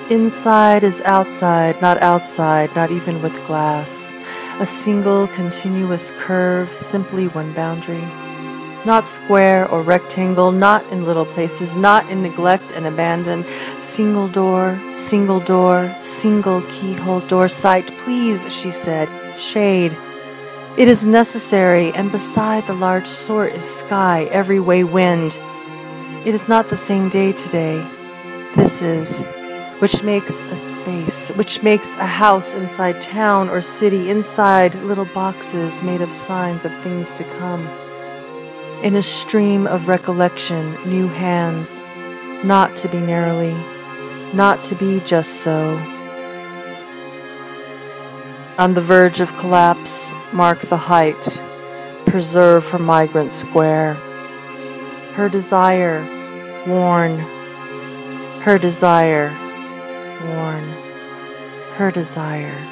Inside is outside, not even with glass. A single continuous curve, simply one boundary. Not square or rectangle, not in little places, not in neglect and abandon. Single door, single keyhole door. Sight, please, she said. Shade. It is necessary, and beside the large sort is sky, every way wind. It is not the same day today. This is, which makes a space, which makes a house inside town or city, inside little boxes made of signs of things to come. In a stream of recollection, new hands, not to be narrowly, not to be just so. On the verge of collapse, mark the height, preserve her migrant square. Her desire, worn, her desire, worn, her desire.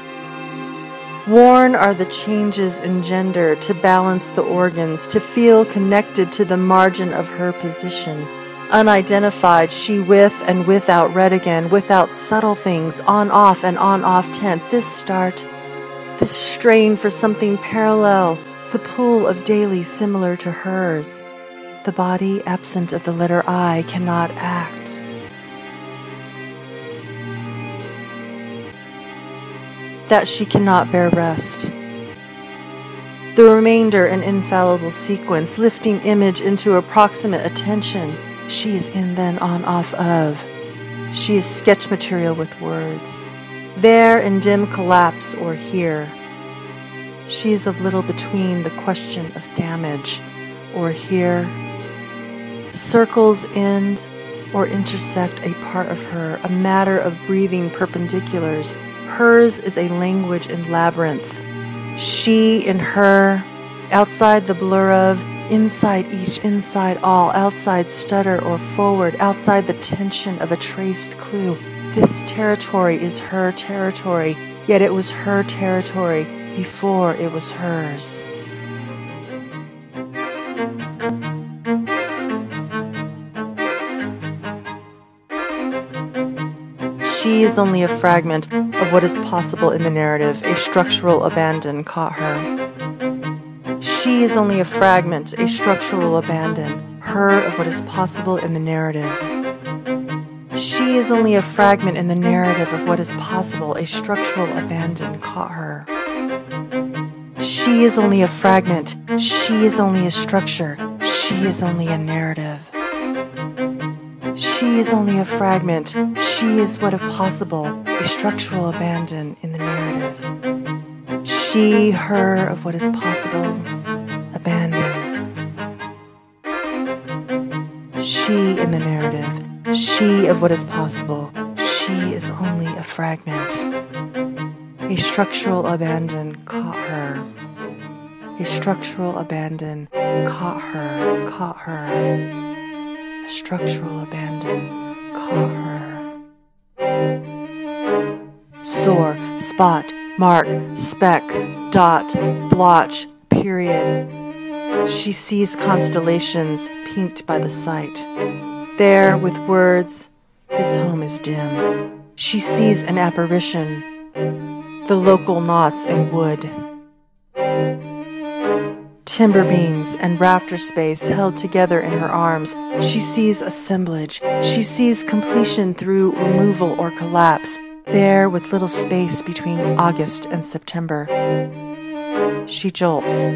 Worn are the changes in gender to balance the organs, to feel connected to the margin of her position. Unidentified, she with and without red again, without subtle things, on-off and on-off tent. This start, this strain for something parallel, the pool of daily similar to hers. The body, absent of the letter I, cannot act. That she cannot bear rest. The remainder an infallible sequence, lifting image into approximate attention. She is in, then on, off of. She is sketch material with words. There in dim collapse or here. She is of little between the question of damage or here. Circles end or intersect a part of her, a matter of breathing perpendiculars. Hers is a language in labyrinth. She in her, outside the blur of, inside each, inside all, outside stutter or forward, outside the tension of a traced clue. This territory is her territory, yet it was her territory before it was hers. She is only a fragment of what is possible in the narrative. A structural abandon caught her. She is only a fragment, a structural abandon, her of what is possible in the narrative. She is only a fragment in the narrative of what is possible, a structural abandon caught her. She is only a fragment, she is only a structure, she is only a narrative. She is only a fragment. She is what if possible, a structural abandon in the narrative. She, her of what is possible, abandon. She in the narrative. She of what is possible. She is only a fragment. A structural abandon caught her. A structural abandon caught her, caught her. A structural abandon caught her. Sore, spot, mark, speck, dot, blotch, period. She sees constellations pinked by the sight. There, with words, this home is dim. She sees an apparition, the local knots and wood. Timber beams and rafter space held together in her arms. She sees assemblage. She sees completion through removal or collapse, there with little space between August and September. She jolts.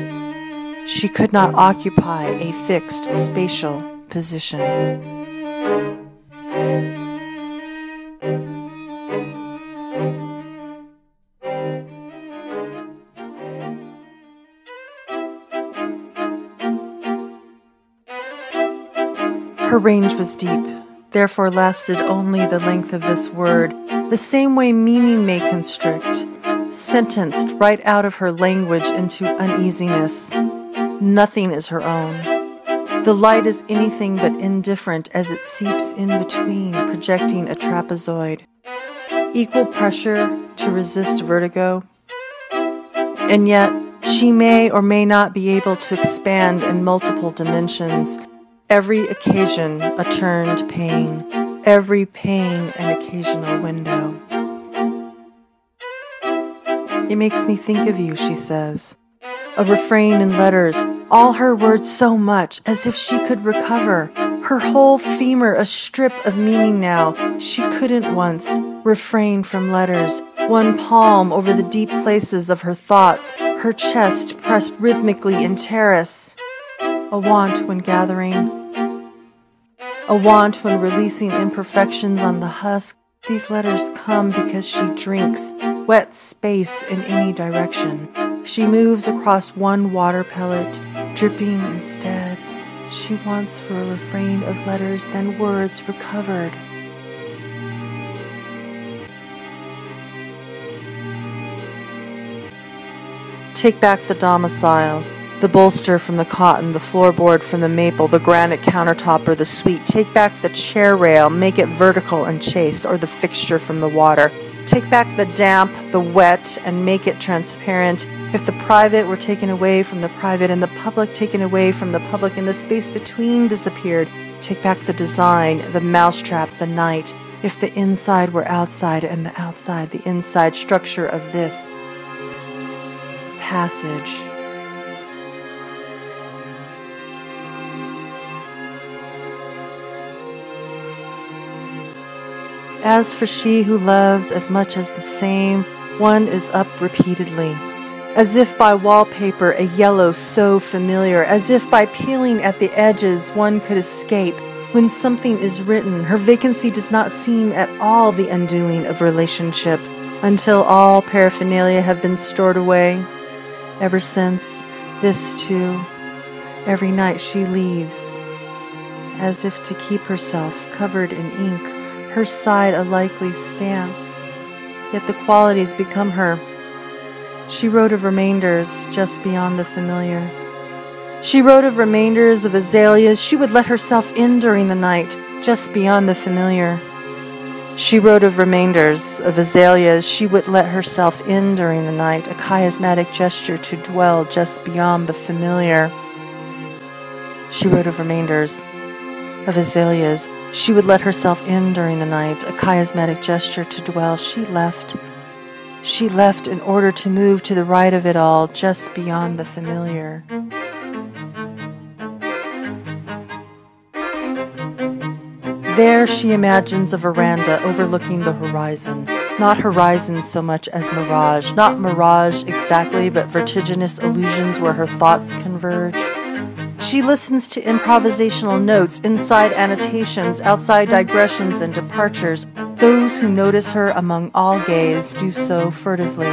She could not occupy a fixed spatial position. Her range was deep, therefore lasted only the length of this word, the same way meaning may constrict, sentenced right out of her language into uneasiness. Nothing is her own. The light is anything but indifferent as it seeps in between, projecting a trapezoid. Equal pressure to resist vertigo. And yet, she may or may not be able to expand in multiple dimensions. Every occasion a turned pain, every pane an occasional window. It makes me think of you, she says. A refrain in letters, all her words so much, as if she could recover. Her whole femur a strip of meaning now. She couldn't once refrain from letters. One palm over the deep places of her thoughts, her chest pressed rhythmically in terrace. A want when gathering. A want when releasing imperfections on the husk. These letters come because she drinks wet space in any direction. She moves across one water pellet, dripping instead. She wants for a refrain of letters, then words recovered. Take back the domicile, the bolster from the cotton, the floorboard from the maple, the granite countertop or the suite. Take back the chair rail, make it vertical and chaste, or the fixture from the water. Take back the damp, the wet, and make it transparent. If the private were taken away from the private and the public taken away from the public and the space between disappeared, take back the design, the mousetrap, the night. If the inside were outside and the outside, the inside structure of this passage. As for she who loves as much as the same, one is up repeatedly. As if by wallpaper, a yellow so familiar, as if by peeling at the edges one could escape. When something is written, her vacancy does not seem at all the undoing of relationship, until all paraphernalia have been stored away. Ever since, this too, every night she leaves, as if to keep herself covered in ink, her side a likely stance, yet the qualities become her. She wrote of remainders just beyond the familiar. She wrote of remainders of azaleas. She would let herself in during the night, just beyond the familiar. She wrote of remainders of azaleas. She would let herself in during the night, a chiasmatic gesture to dwell just beyond the familiar. She wrote of remainders of azaleas. She would let herself in during the night, a chiasmatic gesture to dwell. She left. She left in order to move to the right of it all, just beyond the familiar. There she imagines a veranda overlooking the horizon. Not horizon so much as mirage. Not mirage exactly, but vertiginous illusions where her thoughts converge. She listens to improvisational notes, inside annotations, outside digressions and departures. Those who notice her among all gaze do so furtively.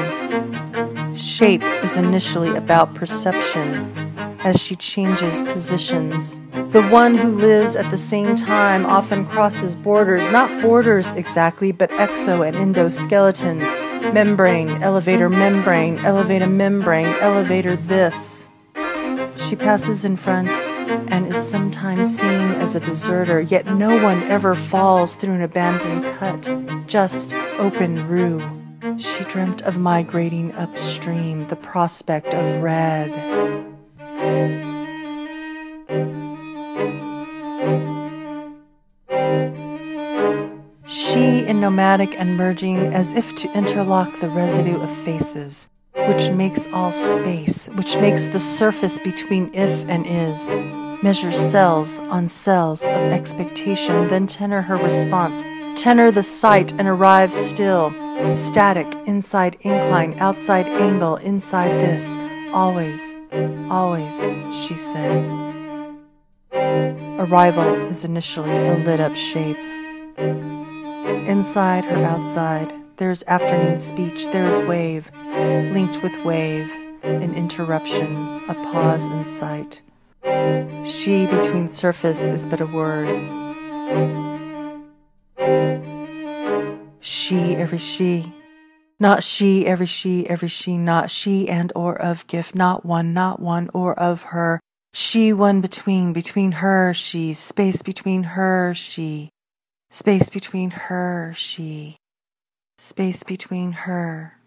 Shape is initially about perception, as she changes positions. The one who lives at the same time often crosses borders, not borders exactly, but exo and endoskeletons. Membrane, elevator membrane, elevator this. She passes in front and is sometimes seen as a deserter, yet no one ever falls through an abandoned cut, just open rue. She dreamt of migrating upstream, the prospect of red. She in nomadic and merging, as if to interlock the residue of faces, which makes all space, which makes the surface between if and is. Measures cells on cells of expectation, then tenor her response, tenor the sight and arrive still, static, inside incline, outside angle, inside this, always, always, she said. Arrival is initially a lit-up shape. Inside her outside, there's afternoon speech, there is wave, linked with wave, an interruption, a pause in sight. She between surface is but a word. She, every she. Not she, every she, not she and or of gift, not one or of her. She one between her, she, space between her, she, space between her, she, space between her.